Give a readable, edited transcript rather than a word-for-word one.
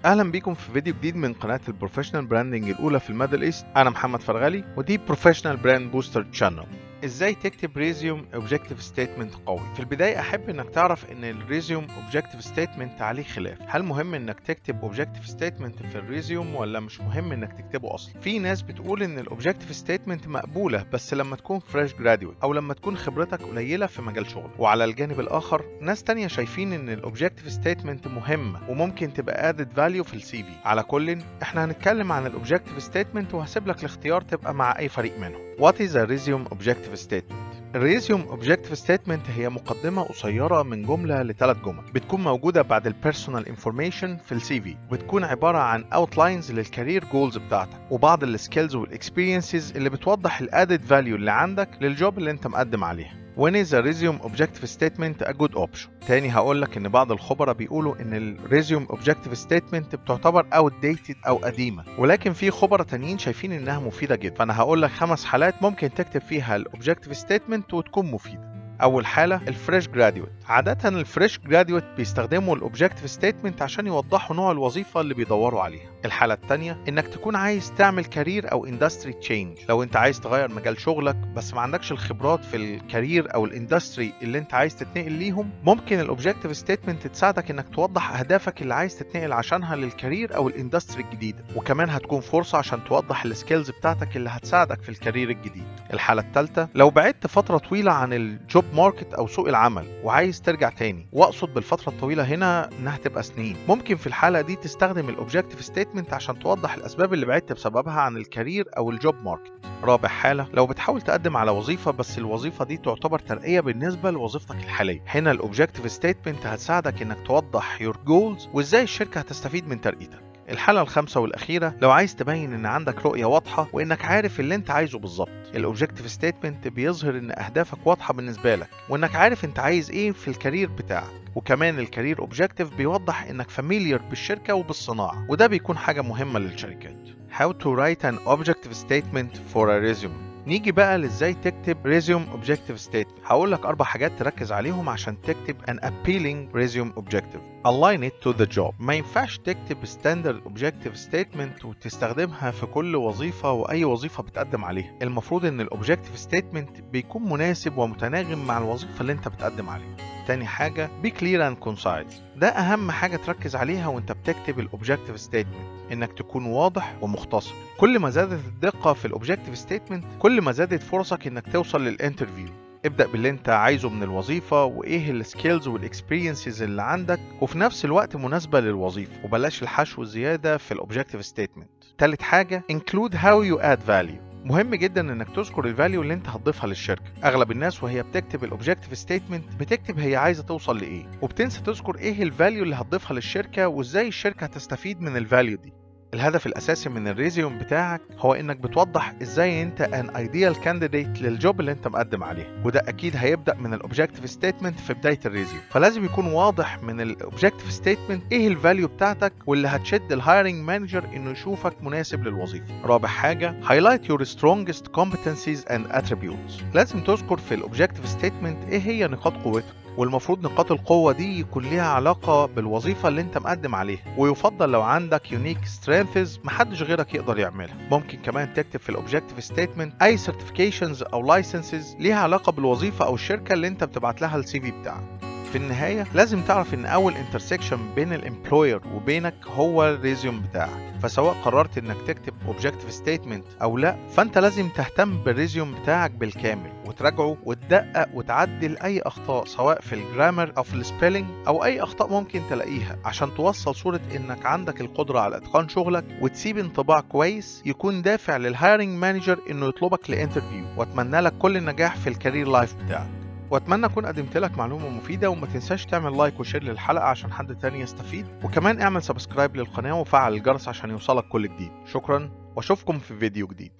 اهلا بيكم في فيديو جديد من قناه البروفيشنال براندنج الاولى في الميدل ايست. انا محمد فرغلي ودي بروفيشنال براند بوستر تشانل. ازاي تكتب ريزيوم اوبجكتيف ستيتمنت قوي؟ في البدايه احب انك تعرف ان الريزيوم اوبجكتيف ستيتمنت عليه خلاف. هل مهم انك تكتب اوبجكتيف ستيتمنت في الريزيوم ولا مش مهم انك تكتبه اصلا؟ في ناس بتقول ان الاوبجكتيف ستيتمنت مقبوله بس لما تكون فريش جراديويت او لما تكون خبرتك قليله في مجال شغل، وعلى الجانب الاخر ناس تانية شايفين ان الاوبجكتيف ستيتمنت مهمه وممكن تبقى ادد فاليو في السي في. على كل احنا هنتكلم عن الاوبجكتيف ستيتمنت وهسيب لك الاختيار تبقى مع اي فريق منهم. What is a resume objective statement؟ الريزيوم اوبجكتيف ستيتمنت هي مقدمة قصيرة من جملة لثلاث جمل بتكون موجودة بعد البيرسونال انفورميشن في السي في، وبتكون عبارة عن اوتلاينز للكارير جولز بتاعتك وبعض السكيلز والاكسبيرينسز اللي بتوضح الادد فاليو اللي عندك للجوب اللي انت مقدم عليها. When is a resume objective statement a good option؟ تاني هقولك ان بعض الخبراء بيقولوا ان الريزيوم objective statement بتعتبر outdated او قديمة، ولكن في خبراء تانيين شايفين انها مفيدة جدا. فانا هقولك 5 حالات ممكن تكتب فيها الاوبجكتيف ستيتمنت وتكون مفيدة. اول حاله الفريش جراديويت. عاده الفريش جراديويت بيستخدموا الاوبجكتيف ستيتمنت عشان يوضحوا نوع الوظيفه اللي بيدوروا عليها. الحاله الثانيه انك تكون عايز تعمل كارير او اندستري تشينج، لو انت عايز تغير مجال شغلك بس ما عندكش الخبرات في الكارير او الاندستري اللي انت عايز تتنقل ليهم، ممكن الاوبجكتيف ستيتمنت تساعدك انك توضح اهدافك اللي عايز تتنقل عشانها للكارير او الاندستري الجديده، وكمان هتكون فرصه عشان توضح السكيلز بتاعتك اللي هتساعدك في الكارير الجديد. الحاله الثالثه لو بعدت فتره طويله عن الجوب ماركت او سوق العمل وعايز ترجع تاني، واقصد بالفتره الطويله هنا انها تبقى سنين، ممكن في الحاله دي تستخدم الاوبجكتيف ستيتمنت عشان توضح الاسباب اللي بعدت بسببها عن الكارير او الجوب ماركت. رابع حاله لو بتحاول تقدم على وظيفه بس الوظيفه دي تعتبر ترقيه بالنسبه لوظيفتك الحاليه، هنا الاوبجكتيف ستيتمنت هتساعدك انك توضح يور جولز وازاي الشركه هتستفيد من ترقيتك. الحالة الخامسة والأخيرة لو عايز تبين إن عندك رؤية واضحة وإنك عارف اللي أنت عايزه بالظبط، الأوبجكتيف ستيتمنت بيظهر إن أهدافك واضحة بالنسبة لك وإنك عارف أنت عايز إيه في الكارير بتاعك، وكمان الكارير أوبجكتيف بيوضح إنك فاميليار بالشركة وبالصناعة، وده بيكون حاجة مهمة للشركات. How to write an objective statement for a resume. نيجي بقى لازاي تكتب resume objective statement. هقول لك 4 حاجات تركز عليهم عشان تكتب an appealing resume objective. Align it to the job. ما ينفعش تكتب standard objective statement وتستخدمها في كل وظيفة وأي وظيفة بتقدم عليها. المفروض إن الاوبجكتيف statement بيكون مناسب ومتناغم مع الوظيفة اللي أنت بتقدم عليها. تاني حاجة be clear and concise. ده أهم حاجة تركز عليها وأنت بتكتب الاوبجكتيف statement، إنك تكون واضح ومختصر. كل ما زادت الدقة في الاوبجكتيف statement كل ما زادت فرصك إنك توصل للانترفيو. ابدأ باللي انت عايزه من الوظيفة وايه السكيلز والاكسبيرينسز اللي عندك وفي نفس الوقت مناسبة للوظيفة، وبلاش الحشو الزيادة في الاوبجكتيف ستيتمنت. تالت حاجة include how you add value. مهم جدا انك تذكر الفاليو اللي انت هتضيفها للشركة. اغلب الناس وهي بتكتب الاوبجكتيف ستيتمنت بتكتب هي عايزة توصل لايه، وبتنسى تذكر ايه الفاليو اللي هتضيفها للشركة وازاي الشركة هتستفيد من الفاليو دي. الهدف الأساسي من الريزيوم بتاعك هو إنك بتوضح إزاي أنت an ideal candidate للجوب اللي أنت مقدم عليه، وده أكيد هيبدأ من الأوبجكتيف ستيتمنت في بداية الريزيوم. فلازم يكون واضح من الأوبجكتيف ستيتمنت إيه الفاليو بتاعتك واللي هتشد الهايرنج مانجر إنه يشوفك مناسب للوظيفة. رابع حاجة highlight your strongest competencies and attributes. لازم تذكر في الأوبجكتيف ستيتمنت إيه هي نقاط قوتك، والمفروض نقاط القوة دي يكون ليها علاقة بالوظيفة اللي انت مقدم عليها، ويفضل لو عندك يونيك سترينثز محدش غيرك يقدر يعملها. ممكن كمان تكتب في الاوبجكتيف ستيتمنت اي سيرتيفيكيشنز او لايسنسز ليها علاقة بالوظيفة او الشركة اللي انت بتبعت لها السي في بتاعك. في النهاية لازم تعرف ان اول انترسكشن بين الامبلوير وبينك هو الريزيوم بتاعك، فسواء قررت انك تكتب اوبجكتيف ستيتمنت او لا فانت لازم تهتم بالريزيوم بتاعك بالكامل وتراجعه وتدقق وتعدل اي اخطاء سواء في الجرامر او في السبيلنج او اي اخطاء ممكن تلاقيها، عشان توصل صورة انك عندك القدرة على اتقان شغلك وتسيب انطباع كويس يكون دافع للهايرنج مانجر انه يطلبك لانترفيو. واتمنى لك كل النجاح في الكارير لايف بتاعك، واتمنى اكون قدمت لك معلومه مفيده. وما تنساش تعمل لايك وشير للحلقه عشان حد تاني يستفيد، وكمان اعمل سبسكرايب للقناه وفعل الجرس عشان يوصلك كل جديد. شكرا واشوفكم في فيديو جديد.